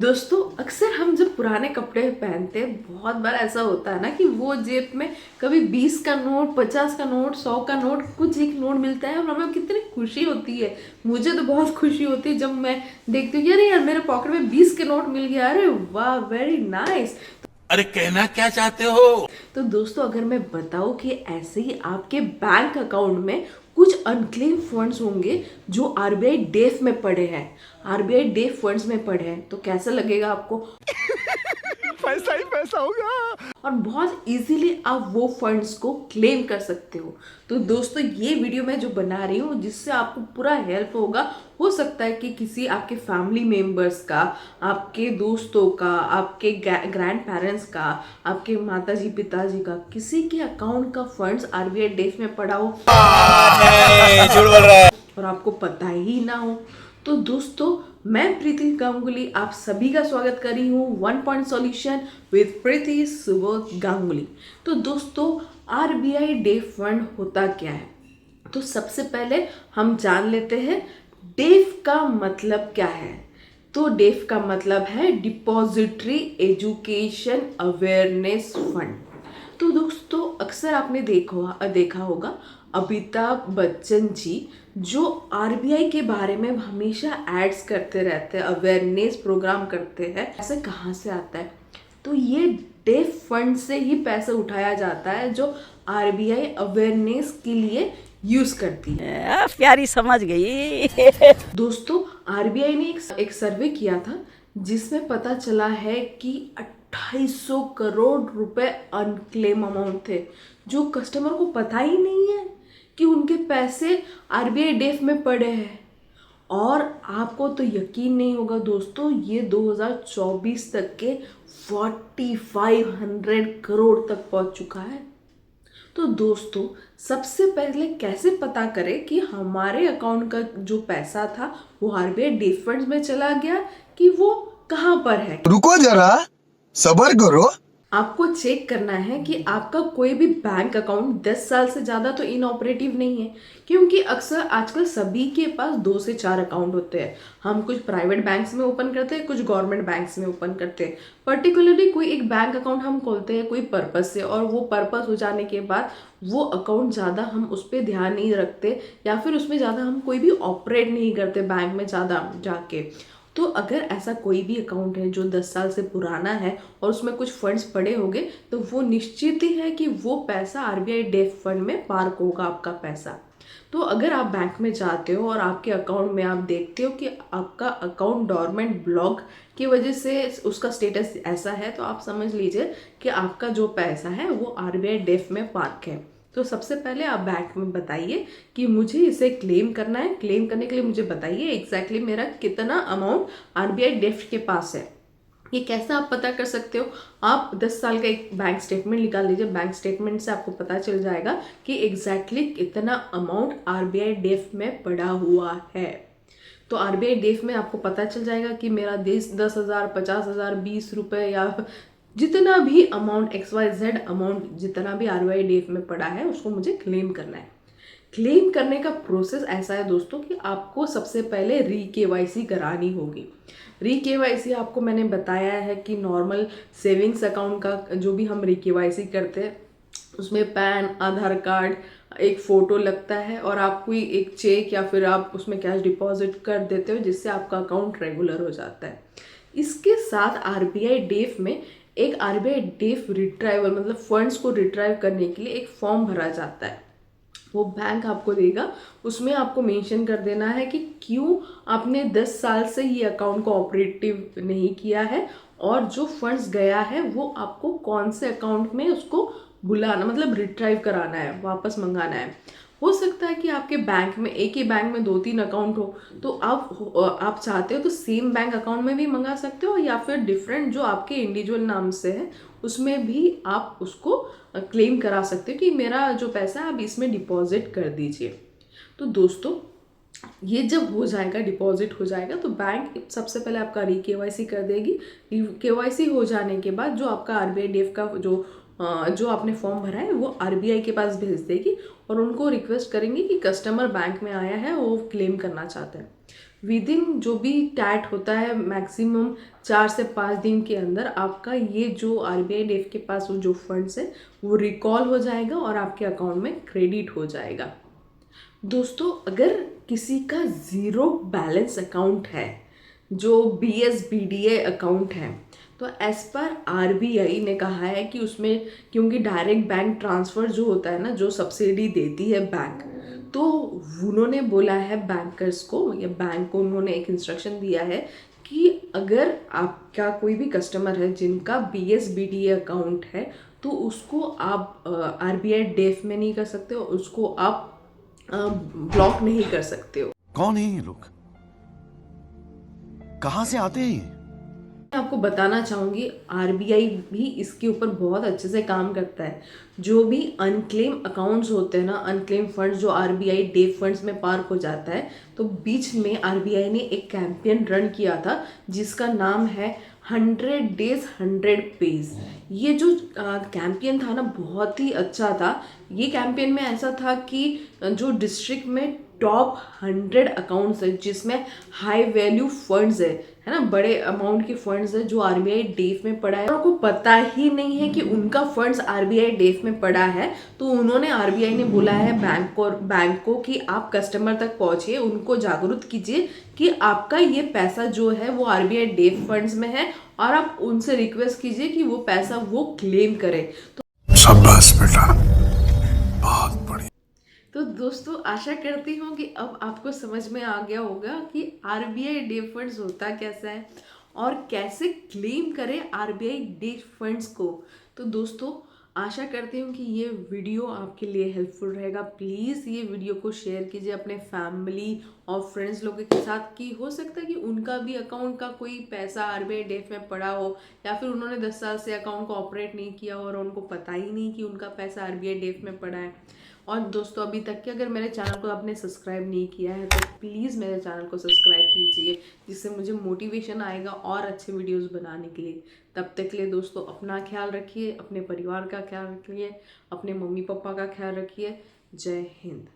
दोस्तों अक्सर हम जब पुराने कपड़े पहनते हैं बहुत बार ऐसा होता है ना कि वो जेब में कभी 20 का नोट, 50 का नोट, 100 का नोट, कुछ एक नोट मिलता है और हमें कितनी खुशी होती है। मुझे तो बहुत खुशी होती है जब मैं देखती हूँ यार यार मेरे पॉकेट में 20 के नोट मिल गया, अरे वाह वेरी नाइस। अरे कहना क्या चाहते हो? तो दोस्तों अगर मैं बताऊं कि ऐसे ही आपके बैंक अकाउंट में कुछ अनक्लेम फंड्स होंगे जो आरबीआई डेफ में पड़े हैं, आरबीआई डेफ फंड्स में पड़े हैं, तो कैसा लगेगा आपको? पैसा ही पैसा होगा। और बहुत इजीली आप वो फंड्स को क्लेम कर सकते हो। तो दोस्तों ये वीडियो मैं जो बना रही हूँ जिससे आपको पूरा हेल्प होगा। हो सकता है कि किसी आपके फैमिली मेंबर्स का, आपके दोस्तों का, आपके ग्रैंड पेरेंट्स का, आपके माताजी पिताजी का, किसी के अकाउंट का फंड्स आरबीआई डेफ में पड़ा हो झूठ बोल रहा है। और आपको पता ही ना हो। तो दोस्तों मैं प्रीति गांगुली आप सभी का स्वागत कर रही हूँ वन पॉइंट सॉल्यूशन विद प्रीति सुबोध गांगुली। तो दोस्तों आरबीआई डेफ फंड होता क्या है? तो सबसे पहले हम जान लेते हैं डेफ का मतलब क्या है। तो डेफ का मतलब है डिपॉजिटरी एजुकेशन अवेयरनेस फंड। तो दोस्तों अक्सर आपने देखा होगा अमिताभ बच्चन जी जो आरबीआई के बारे में हमेशा एड्स करते रहते हैं, अवेयरनेस प्रोग्राम करते हैं। ऐसे कहाँ से आता है? तो ये डेफ फंड से ही पैसा उठाया जाता है जो आरबीआई अवेयरनेस के लिए यूज करती है। प्यारी समझ गई। दोस्तों आरबीआई ने एक सर्वे किया था जिसमें पता चला है कि 2800 करोड़ रुपए अनक्लेम अमाउंट थे जो कस्टमर को पता ही नहीं है कि उनके पैसे आरबीआई डेफ में पड़े हैं। और आपको तो यकीन नहीं होगा दोस्तों, ये 2024 तक के 4500 करोड़ तक पहुंच चुका है। तो दोस्तों सबसे पहले कैसे पता करें कि हमारे अकाउंट का जो पैसा था वो आरबीआई डेफ फंड्स में चला गया कि वो कहाँ पर है? रुको जरा, सबर करो। आपको चेक करना है कि आपका कोई भी बैंक अकाउंट 10 साल से ज़्यादा तो इनऑपरेटिव नहीं है, क्योंकि अक्सर आजकल सभी के पास 2 से 4 अकाउंट होते हैं। हम कुछ प्राइवेट बैंक्स में ओपन करते हैं, कुछ गवर्नमेंट बैंक्स में ओपन करते हैं। पर्टिकुलरली कोई एक बैंक अकाउंट हम खोलते हैं कोई पर्पस से, और वो पर्पस हो जाने के बाद वो अकाउंट ज़्यादा हम उस पर ध्यान नहीं रखते या फिर उसमें ज़्यादा हम कोई भी ऑपरेट नहीं करते बैंक में ज़्यादा जाके। तो अगर ऐसा कोई भी अकाउंट है जो 10 साल से पुराना है और उसमें कुछ फंड्स पड़े होंगे तो वो निश्चित ही है कि वो पैसा आरबीआई डेफ फंड में पार्क होगा आपका पैसा। तो अगर आप बैंक में जाते हो और आपके अकाउंट में आप देखते हो कि आपका अकाउंट डोरमेंट ब्लॉक की वजह से उसका स्टेटस ऐसा है, तो आप समझ लीजिए कि आपका जो पैसा है वो आरबीआई डेफ में पार्क है। तो सबसे पहले आप बैंक में बताइए कि मुझे इसे क्लेम करना है। क्लेम करने के लिए मुझे बताइए एग्जैक्टली मेरा कितना अमाउंट आरबीआई डेफ के पास है। ये कैसे आप पता कर सकते हो? आप 10 साल का एक बैंक स्टेटमेंट निकाल लीजिए। बैंक स्टेटमेंट से आपको पता चल जाएगा कि एग्जैक्टली कितना अमाउंट आरबीआई डेफ में पड़ा हुआ है। तो आरबीआई डेफ में आपको पता चल जाएगा कि मेरा 10,000, 50,000, 20 रुपये या जितना भी अमाउंट XYZ अमाउंट जितना भी आरबीआई डेफ में पड़ा है उसको मुझे क्लेम करना है। क्लेम करने का प्रोसेस ऐसा है दोस्तों कि आपको सबसे पहले री केवाईसी करानी होगी। री केवाईसी आपको मैंने बताया है कि नॉर्मल सेविंग्स अकाउंट का जो भी हम री केवाईसी करते हैं उसमें पैन, आधार कार्ड, एक फ़ोटो लगता है और आप कोई एक चेक या फिर आप उसमें कैश डिपॉजिट कर देते हो जिससे आपका अकाउंट रेगुलर हो जाता है। इसके साथ आरबीआई डेफ में एक आरबीआई डेफ रिट्राइवल मतलब फंड्स को रिट्राइव करने के लिए एक फॉर्म भरा जाता है। वो बैंक आपको देगा, उसमें आपको मेंशन कर देना है कि क्यों आपने 10 साल से ये अकाउंट को ऑपरेटिव नहीं किया है और जो फंड्स गया है वो आपको कौन से अकाउंट में उसको बुलाना मतलब रिट्राइव कराना है, वापस मंगाना है। हो सकता है कि आपके बैंक में एक ही बैंक में 2-3 अकाउंट हो, तो आप चाहते हो तो सेम बैंक अकाउंट में भी मंगा सकते हो या फिर डिफरेंट जो आपके इंडिविजुअल नाम से है उसमें भी आप उसको क्लेम करा सकते हो कि मेरा जो पैसा है आप इसमें डिपॉजिट कर दीजिए। तो दोस्तों ये जब हो जाएगा, डिपॉजिट हो जाएगा, तो बैंक सबसे पहले आपका री केवाईसी कर देगी। केवाईसी हो जाने के बाद जो आपका आरबीआई डेफ का जो आपने फॉर्म भरा है वो आरबीआई के पास भेज देगी और उनको रिक्वेस्ट करेंगे कि कस्टमर बैंक में आया है वो क्लेम करना चाहता है। विद इन जो भी टैट होता है मैक्सिमम 4 से 5 दिन के अंदर आपका ये जो RBI डेफ के पास वो जो फंड्स है वो रिकॉल हो जाएगा और आपके अकाउंट में क्रेडिट हो जाएगा। दोस्तों, अगर किसी का ज़ीरो बैलेंस अकाउंट है, जो BSBDA अकाउंट है, तो एज पर RBI ने कहा है कि उसमें, क्योंकि डायरेक्ट बैंक ट्रांसफ़र जो होता है ना, जो सब्सिडी देती है बैंक, तो उन्होंने बोला है बैंकर्स को या बैंक को उन्होंने एक इंस्ट्रक्शन दिया है कि अगर आपका कोई भी कस्टमर है जिनका BSBDA अकाउंट है, तो उसको आप RBI डेफ में नहीं कर सकते हो, उसको आप ब्लॉक नहीं कर सकते हो। कौन है ये लोग? कहां से आते हैं ये? मैं आपको बताना चाहूँगी RBI भी इसके ऊपर बहुत अच्छे से काम करता है। जो भी अनक्लेम अकाउंट्स होते हैं ना, अनक्लेम फंड्स जो RBI डेफ फंड्स में पार्क हो जाता है, तो बीच में RBI ने एक कैंपेन रन किया था जिसका नाम है 100 Days 100 Pays। ये जो कैंपेन था ना, बहुत ही अच्छा था। ये कैंपेन में ऐसा था कि जो डिस्ट्रिक्ट में टॉप 100 अकाउंट्स है जिसमें हाई वैल्यू फंड्स है ना, बड़े अमाउंट के फंड्स है जो RBI डेफ में पड़ा है और आपको पता ही नहीं है कि उनका फंड्स RBI डेफ में पड़ा है, तो उन्होंने RBI ने बोला है बैंक को कि आप कस्टमर तक पहुंचिए, उनको जागरूक कीजिए कि आपका ये पैसा जो है वो RBI डेफ फंड्स में है और आप उनसे रिक्वेस्ट कीजिए कि वो पैसा वो क्लेम करें। शाबाश बेटा, बहुत बढ़िया। तो दोस्तों, आशा करती हूँ कि अब आपको समझ में आ गया होगा कि RBI डेफ फंड्स होता कैसा है और कैसे क्लेम करें RBI डेफ फंड्स को। तो दोस्तों, आशा करती हूँ कि ये वीडियो आपके लिए हेल्पफुल रहेगा। प्लीज़ ये वीडियो को शेयर कीजिए अपने फैमिली और फ्रेंड्स लोगों के साथ, कि हो सकता है कि उनका भी अकाउंट का कोई पैसा RBI डेफ में पड़ा हो, या फिर उन्होंने 10 साल से अकाउंट को ऑपरेट नहीं किया और उनको पता ही नहीं कि उनका पैसा RBI डेफ में पड़ा है। और दोस्तों, अभी तक के अगर मेरे चैनल को आपने सब्सक्राइब नहीं किया है तो प्लीज़ मेरे चैनल को सब्सक्राइब कीजिए, जिससे मुझे मोटिवेशन आएगा और अच्छे वीडियोस बनाने के लिए। तब तक के लिए दोस्तों, अपना ख्याल रखिए, अपने परिवार का ख्याल रखिए, अपने मम्मी पापा का ख्याल रखिए। जय हिंद।